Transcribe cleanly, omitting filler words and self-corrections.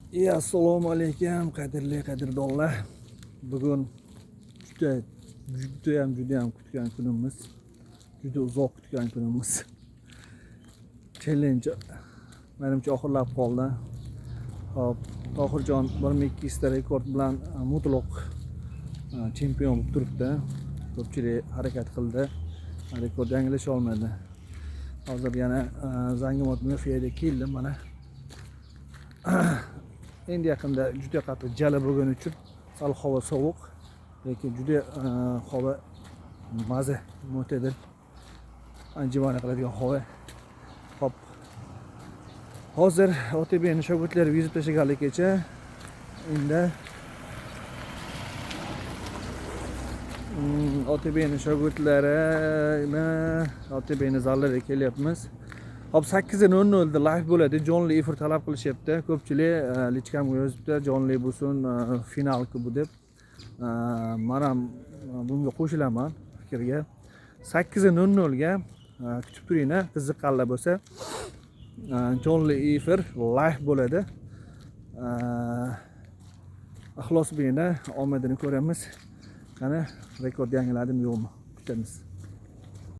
Assalomu alaykum qadrli qadrdonlar. Bugun judayam kutgan kunimiz. Juda uzoq kutgan kunimiz. Challenge menimcha oxirlab qoldi. Hop, Tohirjon 1200 ta rekord bilan mutlaq chempion bo'lib turibdi. Ko'pchilik harakat qildi. Rekord yangilasha olmadi. Hozir yana Zangimot Murfiyaga keldim mana. Endi yaqinda juda qattiq jala bo'lgani uchun sal havo sovuq, lekin juda havo maza, mo'tadil, anjimani qiladigan havo. Hop. Hozir OTBning shogirdlari yuzib tashlaganligicha endi OTBning shogirdlari OTBning zallariga kelyapmiz. Hop 8:00 da live bo'ladi. Jonli efir talab qilishyapti. Ko'pchilik lichkamga yozibdi, jonli bo'lsin, finalki bu deb. Men ham bunga qo'shilaman fikrga. 8:00 ga kutib turinglar, qiziqqanlar bo'lsa. Jonli efir live bo'ladi. Ixlos beyni omadini ko'ramiz. Qani rekord yangiladimi yo'qmi? Kutamiz.